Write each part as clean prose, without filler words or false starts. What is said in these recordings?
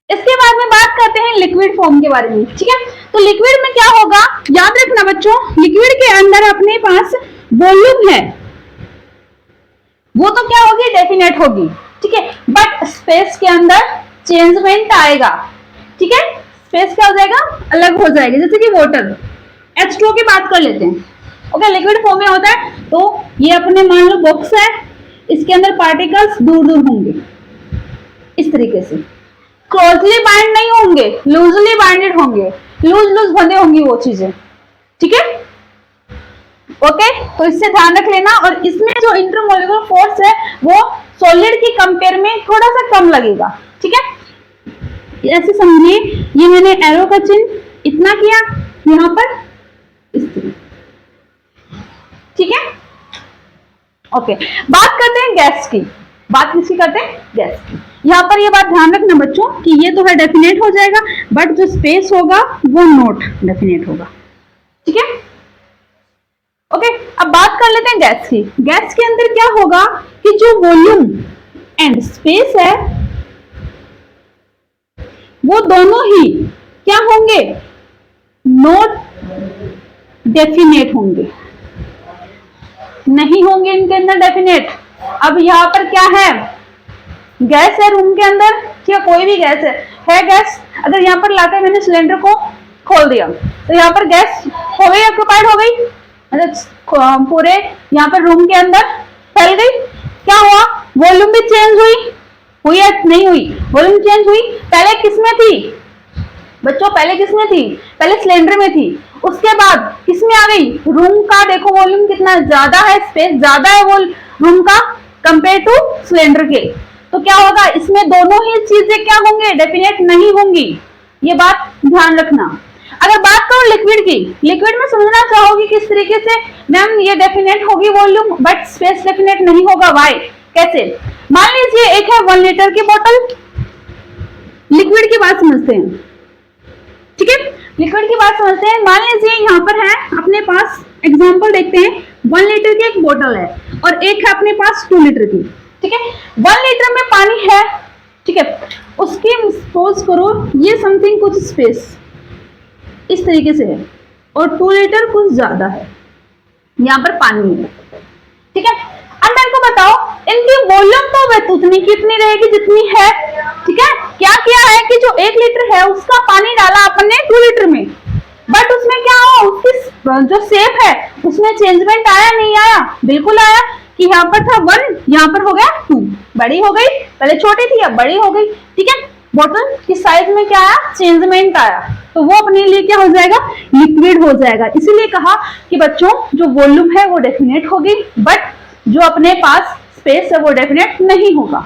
इसके बाद में बात करते हैं लिक्विड फॉर्म के बारे में, ठीक है। तो लिक्विड में क्या होगा, याद रखना बच्चों, लिक्विड के अंदर अपने पास वॉल्यूम है, वो तो क्या होगी, डेफिनेट होगी, ठीक है। बट स्पेस के अंदर चेंजमेंट आएगा, ठीक है। स्पेस क्या हो जाएगा, अलग हो जाएगा। जैसे कि वाटर, H2O की बात कर लेते हैं, ओके, लिक्विड फॉर्म में होता है। तो ये अपने मान लो बॉक्स है, इसके अंदर पार्टिकल्स दूर दूर होंगे, इस तरीके से क्लोजली बाइंड नहीं होंगे, लूजली बाइंडेड होंगे, लूज लूज बंधे होंगी वो चीजें, ठीक है, ओके। तो इससे ध्यान रख लेना। और इसमें जो इंटरमोलिकुलर फोर्स है वो सॉलिड की कंपेयर में थोड़ा सा कम लगेगा, ठीक है। ऐसे समझिए, ये मैंने एरो का चिन्ह इतना किया यहां पर, इस तरह, ठीक है, ओके। बात करते हैं गैस की, बात किसकी करते हैं, गैस की। यहाँ पर ये बात ध्यान रखना बच्चों कि ये तो है डेफिनेट हो जाएगा, बट जो स्पेस होगा वो नॉट डेफिनेट होगा, ठीक है, ओके। अब बात कर लेते हैं गैस की। गैस के अंदर क्या होगा कि जो वॉल्यूम एंड स्पेस है वो दोनों ही क्या होंगे, नॉट डेफिनेट होंगे, नहीं होंगे इनके अंदर डेफिनेट। अब यहाँ पर क्या है, गैस है रूम के अंदर, ठीक है, कोई भी गैस है गैस। अगर यहाँ पर लाकर मैंने सिलेंडर को खोल दिया तो यहाँ पर गैस हो गई, ऑक्यूपाइड हो गई, मतलब पूरे यहाँ पर रूम के अंदर फैल गई। क्या हुआ, वॉल्यूम भी चेंज हुई या नहीं हुई, वॉल्यूम चेंज हुई। पहले किसमें थी बच्चों, पहले किसमें थी, पहले सिलेंडर में थी, उसके बाद किसमें आ गई, रूम का। देखो वॉल्यूम कितना ज्यादा है, स्पेस ज्यादा है वो रूम का कंपेयर टू सिलेंडर के। तो क्या होगा, इसमें दोनों ही चीजें क्या होंगे, डेफिनेट नहीं होंगी, ये बात ध्यान रखना। अगर बात करो लिक्विड की, लिक्विड में समझना चाहोगी किस तरीके से, मैम ये डेफिनेट होगी वॉल्यूम बट स्पेस डेफिनेट नहीं होगा, वाई, कैसे। मान लीजिए एक है 1 लीटर की बोतल, लिक्विड की बात समझते हैं, ठीक है, लिक्विड की बात समझते हैं। मान लीजिए यहाँ पर है अपने पास, एग्जांपल देखते हैं, 1 लीटर की एक बोतल है और एक है अपने पास 2 लीटर की, ठीक है। 1 लीटर में पानी है, ठीक है, उसकी सपोज करो ये समथिंग कुछ स्पेस इस तरीके से है और 2 लीटर कुछ ज्यादा है, यहाँ पर पानी है, ठीक है। अब मेरे को बताओ इनकी वॉल्यूम तो उतनी की उतनी रहेगी जितनी है, ठीक है। क्या किया है कि जो 1 लीटर है उसका पानी डाला अपन ने 2 लीटर में, बट उसमें क्या हुआ, उसकी जो शेप है उसमें चेंजमेंट आया नहीं आया, बिल्कुल आया। कि यहाँ पर था 1, यहाँ पर हो गया 2, बड़ी हो गई, पहले छोटी थी अब बड़ी हो गई, ठीक है। बोतल की साइज में क्या आया, चेंजमेंट आया, तो वो अपने लिए क्या हो जाएगा, लिक्विड हो जाएगा। इसीलिए कहा कि बच्चों जो वॉल्यूम है वो डेफिनेट होगी, बट जो अपने पास स्पेस है वो डेफिनेट नहीं होगा।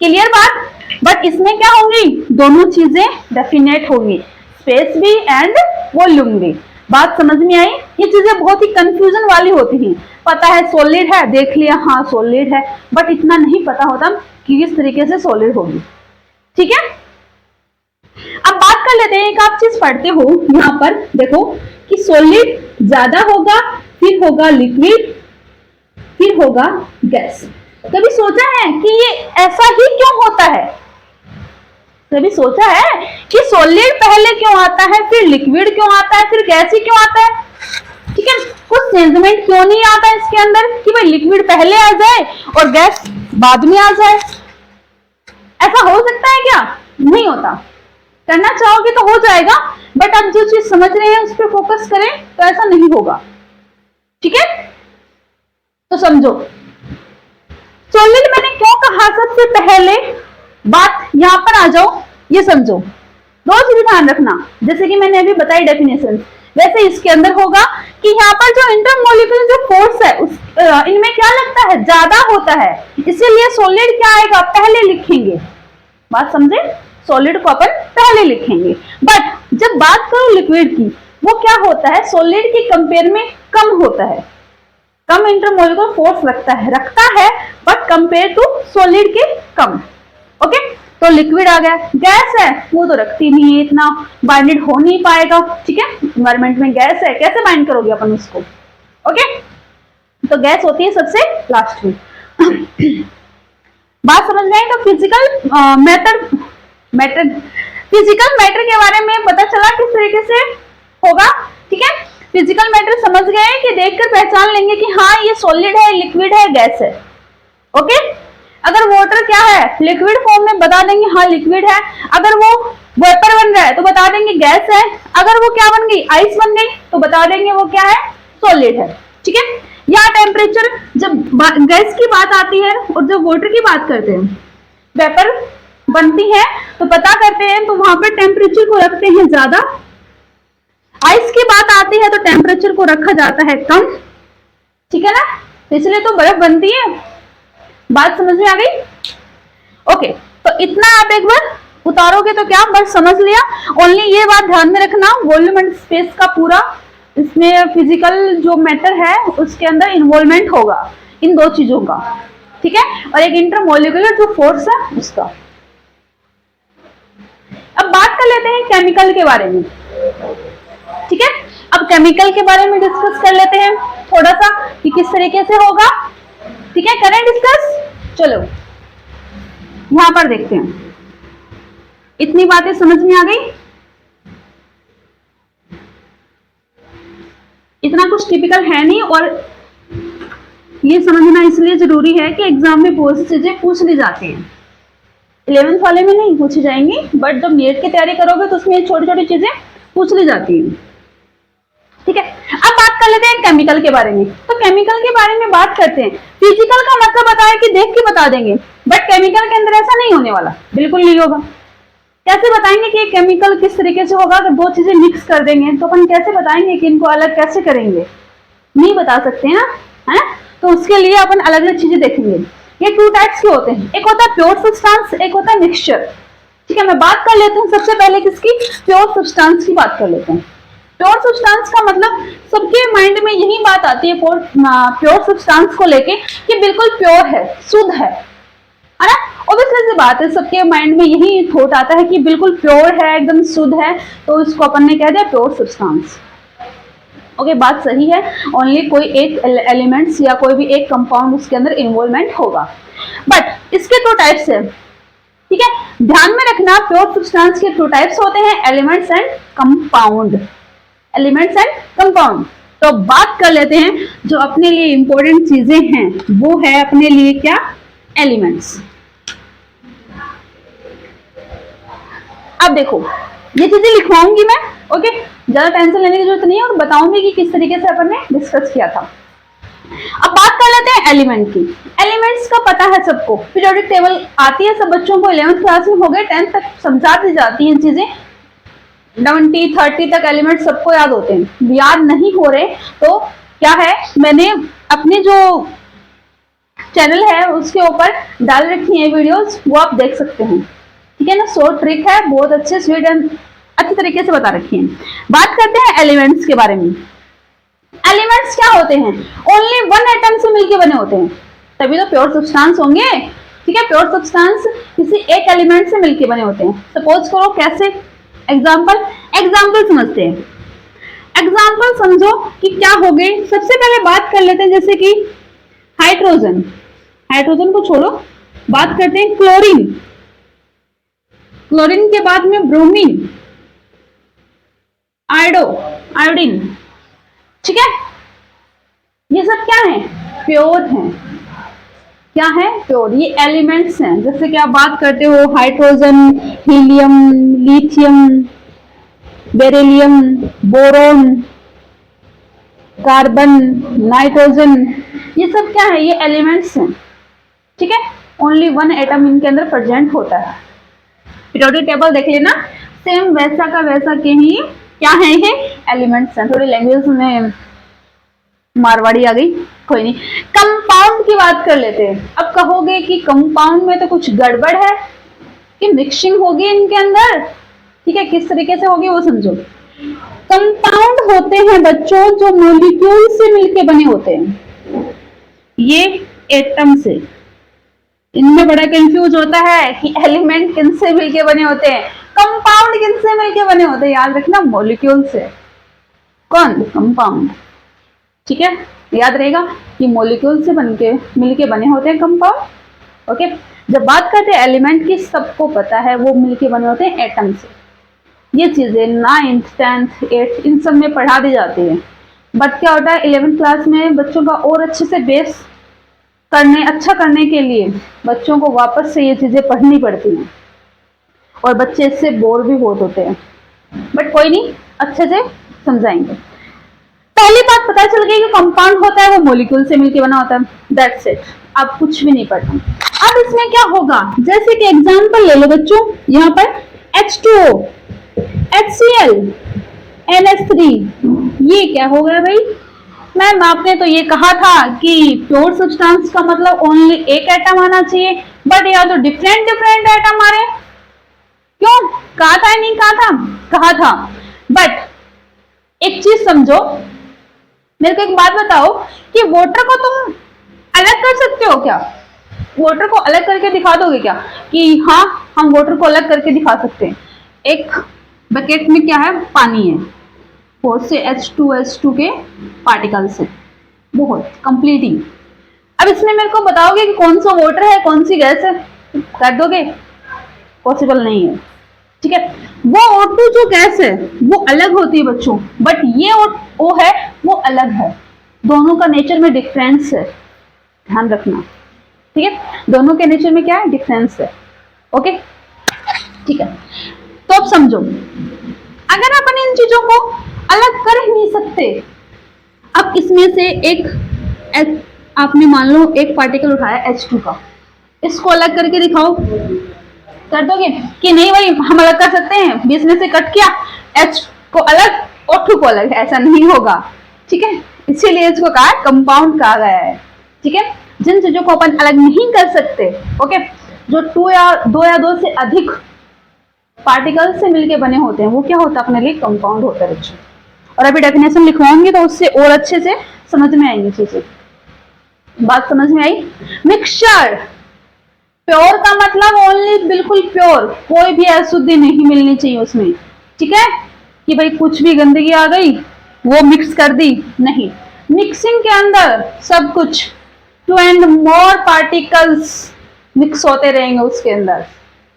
क्लियर बात। बट इसमें क्या होंगी, दोनों चीजें डेफिनेट होंगी, स्पेस भी एंड वॉल्यूम भी। बात समझ में आई। ये चीजें बहुत ही कंफ्यूजन वाली होती हैं। पता है सॉलिड है, देख लिया हाँ सॉलिड है, बट इतना नहीं पता होता कि किस तरीके से सॉलिड होगी, ठीक है। अब बात कर लेते हैं, एक आप चीज पढ़ते हो यहाँ पर देखो कि सॉलिड ज्यादा होगा, फिर होगा लिक्विड, फिर होगा गैस। कभी सोचा है कि ये ऐसा ही क्यों होता है? कभी सोचा है कि सॉलिड पहले क्यों आता है, फिर लिक्विड क्यों आता है, फिर गैस ही क्यों आता है? ठीक है, कुछ चेंजमेंट क्यों नहीं आता है इसके अंदर कि भाई लिक्विड पहले आ जाए और गैस बाद में आ जाए? ऐसा हो सकता है क्या? नहीं होता। करना चाहोगे तो हो जाएगा, बट आप जो चीज समझ रहे हैं उस पर फोकस करें तो ऐसा नहीं होगा, ठीक है। तो समझो सॉलिड मैंने क्यों कहा, सबसे पहले बात यहां पर आ जाओ, ये समझो, दो चीजें ध्यान रखना। जैसे कि मैंने अभी बताई डेफिनेशन, वैसे इसके अंदर होगा कि यहाँ पर जो इंटरमोलिकुलर जो फोर्स है इनमें क्या लगता है, ज्यादा होता है, इसीलिए सॉलिड क्या आएगा, पहले लिखेंगे। बात समझे, सॉलिड को अपन पहले लिखेंगे। बट जब बात करो लिक्विड की, वो क्या होता है, सॉलिड की कंपेयर में कम होता है, कम इंटरमोलिकुलर फोर्स रखता है बट कंपेयर टू सॉलिड के कम। ओके, तो लिक्विड आ गया। गैस है वो तो रखती नहीं है, इतना बाइंडेड हो नहीं पाएगा, ठीक है। एनवायरमेंट में गैस है, कैसे बाइंड करोगे अपन उसको? ओके, तो गैस होती है सबसे लास्ट में। बात समझ में आई। तो physical method matter, physical matter के बारे में पता चला किस तरीके से होगा, ठीक है। फिजिकल मैटर समझ गए कि देखकर पहचान लेंगे कि हाँ ये सॉलिड है, लिक्विड है, गैस है, ओके। अगर वाटर क्या है, लिक्विड फॉर्म में बता देंगे हाँ लिक्विड है। अगर वो वेपर बन रहा है तो बता देंगे गैस है। अगर वो क्या बन गई, आइस बन गई, तो बता देंगे वो क्या है, सॉलिड है, ठीक है। या टेम्परेचर, जब गैस की बात आती है और जब वाटर की बात करते हैं, वेपर बनती है तो पता करते हैं तो वहां पर टेम्परेचर को रखते हैं ज्यादा। आइस की बात आती है तो टेम्परेचर को रखा जाता है कम, ठीक है ना। इसलिए तो बर्फ बनती है। बात समझ में आ गई, ओके। तो इतना आप एक बार उतारोगे तो क्या बस समझ लिया। ओनली ये बात ध्यान में रखना, वॉल्यूम एंड स्पेस का पूरा इसमें फिजिकल जो मैटर है उसके अंदर इन्वॉल्वमेंट होगा इन दो चीजों का, ठीक है। और एक इंटरमोलिकुलर जो फोर्स है उसका। अब बात कर लेते हैं केमिकल के बारे में, ठीक है। अब केमिकल के बारे में डिस्कस कर लेते हैं थोड़ा सा कि किस तरीके से होगा, ठीक है। करें डिस्कस, चलो यहां पर देखते हैं। इतनी बातें समझ में आ गई। इतना कुछ टिपिकल है नहीं, और ये समझना इसलिए जरूरी है कि एग्जाम में बहुत सी चीजें पूछ ली जाती हैं। 11th वाले में नहीं पूछी जाएंगी, बट जब नीट की तैयारी करोगे तो उसमें छोटी छोटी चीजें पूछ ली जाती हैं, ठीक है। अब बात कर लेते हैं केमिकल के बारे में। तो केमिकल के बारे में बात करते हैं। फिजिकल का मतलब बताया कि देख के बता देंगे, बट केमिकल के अंदर ऐसा नहीं होने वाला, बिल्कुल नहीं होगा। कैसे बताएंगे कि केमिकल किस तरीके से होगा? अगर दो चीजें मिक्स कर देंगे तो अपन कैसे बताएंगे कि इनको अलग कैसे करेंगे? नहीं बता सकते ना, है। तो उसके लिए अपन अलग अलग चीजें देखेंगे। ये टू टाइप्स के होते हैं, एक होता है प्योर सब्सटेंस, एक होता है मिक्सचर, ठीक है। मैं बात कर लेती हूँ सबसे पहले किसकी, प्योर सब्सटेंस की बात कर लेते हैं। प्योर सब्सटेंस का मतलब सबके माइंड में यही बात आती है प्योर सब्सटेंस को लेके कि बिल्कुल प्योर है, शुद्ध है ना। ऑब्वियसली सी बात है, सबके माइंड में यही थॉट आता है कि बिल्कुल प्योर है, एकदम शुद्ध है, तो इसको अपन ने कह दिया प्योर सब्सटेंस। ओके, बात सही है। ओनली कोई एक एलिमेंट्स या कोई भी एक कंपाउंड उसके अंदर इन्वॉल्वमेंट होगा, बट इसके दो टाइप्स है, ठीक है। ध्यान में रखना, प्योर सब्सटेंस के दो टाइप्स होते हैं, elements and compound. Elements and compound. तो बात कर लेते हैं जो अपने लिए इंपॉर्टेंट चीजें हैं, वो है अपने लिए क्या, एलिमेंट्स। अब देखो ये चीजें लिखवाऊंगी मैं, ओके, ज्यादा टेंशन लेने की जरूरत नहीं है, और बताऊंगी कि किस तरीके से अपन ने डिस्कस किया था। अब बात कर लेते हैं एलिमेंट की। एलिमेंट्स का पता है सबको, पीरियोडिक टेबल आती है सब बच्चों को, 11th क्लास में हो गए, 10th तक समझा दी जाती हैं चीजें, 20, 30 तक एलिमेंट सबको याद होते हैं। याद नहीं हो रहे तो क्या है, मैंने अपने जो चैनल है उसके ऊपर डाल रखी है वीडियोस, वो आप देख सकते हैं, ठीक है ना। शॉर्ट ट्रिक है, बहुत अच्छे स्वीट एंड अच्छे तरीके से बता रखी है। बात करते हैं एलिमेंट्स के बारे में। एलिमेंट्स क्या होते हैं, ओनली वन एटम से मिलके बने होते हैं, तभी तो प्योर सब्सटेंस होंगे, ठीक है। प्योर सब्सटेंस किसी एक एलिमेंट से मिलके बने होते हैं। सपोज करो कैसे, एग्जाम्पल समझते हैं। एग्जाम्पल समझो कि क्या हो गए। सबसे पहले बात कर लेते हैं जैसे कि हाइड्रोजन, हाइड्रोजन को छोड़ो, बात करते हैं क्लोरीन, क्लोरीन के बाद में ब्रोमीन, आयोडीन, ठीक है। ये सब क्या है, प्योर हैं। क्या है, प्योर। ये एलिमेंट्स हैं। जैसे कि आप बात करते हो hydrogen, helium, lithium, beryllium, boron, carbon, nitrogen, ये सब क्या है, ये एलिमेंट्स हैं, ठीक है। ओनली वन एटम इनके अंदर प्रेजेंट होता है। पीरियोडिक टेबल देख लेना, सेम वैसा का वैसा के ही क्या है, ये एलिमेंट्स हैं। थोड़ी लैंग्वेज में मारवाड़ी आ गई, कोई नहीं। कंपाउंड की बात कर लेते हैं। अब कहोगे कि कंपाउंड में तो कुछ गड़बड़ है, कि मिक्सिंग होगी इनके अंदर, ठीक है। किस तरीके से होगी वो समझो। कंपाउंड होते हैं बच्चों जो मॉलिक्यूल से मिलके बने होते हैं, ये एटम से। इनमें बड़ा कंफ्यूज होता है कि एलिमेंट किनसे मिलके बने होते हैं, कंपाउंड किनसे मिलके बने होते हैं। याद रखना, मॉलिक्यूल से। कौन, कंपाउंड, ठीक है। याद रहेगा कि मॉलिक्यूल से मिलके बने होते हैं कंपाउंड, ओके। जब बात करते हैं एलिमेंट की, सबको पता है वो मिलके बने होते हैं एटम से। ये चीजें 9th 10th 8th इन सब में पढ़ा दी जाती है, बट क्या होता है 11th क्लास में बच्चों का और अच्छे से बेस अच्छा करने के लिए बच्चों को वापस से ये चीजें पढ़नी पड़ती हैं और बच्चे इससे बोर भी बहुत होते हैं, बट कोई नहीं, अच्छे से समझाएंगे। पहली बात पता चल गई कि कंपाउंड होता है वो मॉलिक्यूल से मिलकर बना होता है, दैट्स इट, अब कुछ भी नहीं पढ़ना। अब इसमें क्या होगा, जैसे कि एग्जांपल ले लो बच्चों, यहाँ पर H2O, HCl, NH3, ये क्या हो गया भाई? मैम आपने तो ये कहा था कि प्योर सब्सटेंस का मतलब ओनली एक एटम आना चाहिए, बट यहाँ तो डिफरेंट डिफरेंट एटम आ रहे हैं। क्यों कहा था? नहीं कहा था? कहा था, बट एक चीज समझो, मेरे को एक बात बताओ कि वाटर को तुम अलग कर सकते हो क्या? वाटर को अलग करके दिखा दोगे क्या कि हाँ हम वाटर को अलग करके दिखा सकते हैं? एक बकेट में क्या है, पानी है, 4 से H2 के पार्टिकल से, बहुत कंप्लीटिंग। अब इसमें मेरे को बताओगे कि कौन सा वाटर है कौन सी गैस है? कर दोगे? पॉसिबल नहीं है, ठीक है। वो O2 जो गैस है वो अलग होती है बच्चों, बट ये O है वो अलग है, दोनों का नेचर में डिफरेंस है, ध्यान रखना, ठीक है। दोनों के नेचर में क्या है, डिफरेंस है, ओके, ठीक है। तो अब समझो, अगर अपन इन चीजों को अलग कर ही नहीं सकते, अब इसमें से एक आपने मान लो एक पार्टिकल उठाया H2 का, इसको अलग करके दिखाओ, कर दोगे कि नहीं भाई हम अलग कर सकते हैं? बीच में से कट किया, H को अलग O2 को अलग, ऐसा नहीं होगा, ठीक है। इसीलिए इसको कहा कंपाउंड कहा गया है, ठीक है। जिन चीजों को अपन अलग नहीं कर सकते, ओके, जो 2 या 2 से अधिक पार्टिकल से मिलके बने होते हैं, वो क्या होता है अपने लिए कंपाउंड होता है बच्चों। और अभी डेफिनेशन लिखवाऊंगी तो उससे और अच्छे से समझ में आएंगी चीजें। बात समझ में आई? मिक्सचर, प्योर का मतलब ओनली बिल्कुल प्योर, कोई भी अशुद्धि नहीं मिलनी चाहिए उसमें, ठीक है, कि भाई कुछ भी गंदगी आ गई वो मिक्स कर दी, नहीं। मिक्सिंग के अंदर सब कुछ 2 and more पार्टिकल्स मिक्स होते रहेंगे उसके अंदर,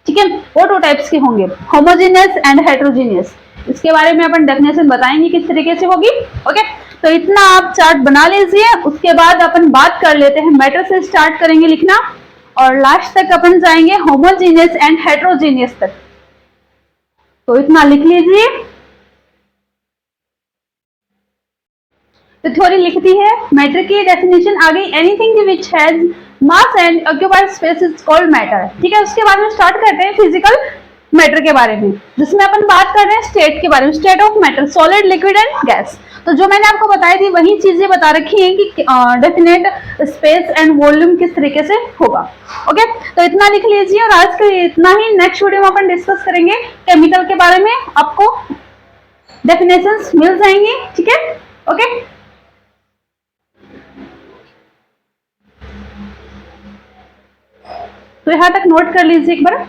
ठीक है। वो 2 टाइप्स के होंगे, होमोजेनियस एंड हेट्रोजेनियस। इसके बारे में अपन डेफिनेशन बताएंगे किस तरीके से होगी, ओके। तो इतना आप चार्ट बना लीजिए, उसके बाद अपन बात कर लेते हैं, मैटर से स्टार्ट करेंगे लिखना और लास्ट तक अपन जाएंगे होमोजेनियस एंड हेट्रोजेनियस तक। तो इतना लिख लीजिए। तो थ्योरी लिखती है, मैटर की डेफिनेशन आ गई, anything which has mass and occupied space is called matter, ठीक है। उसके बाद में स्टार्ट करते हैं फिजिकल मैटर के बारे में, जिसमें अपन बात कर रहे हैं स्टेट के बारे में, state of matter, solid, liquid and gas. तो जो मैंने आपको बताई थी वही चीजें बता रखी हैं कि डेफिनेट स्पेस एंड वॉल्यूम किस तरीके से होगा, ओके। तो इतना लिख लीजिए और आज के लिए इतना ही। नेक्स्ट वीडियो में अपन डिस्कस करेंगे केमिकल के बारे में, आपको डेफिनेशंस मिल जाएंगी, ठीक है, ओके। तो यहां तक नोट कर लीजिए एक बार।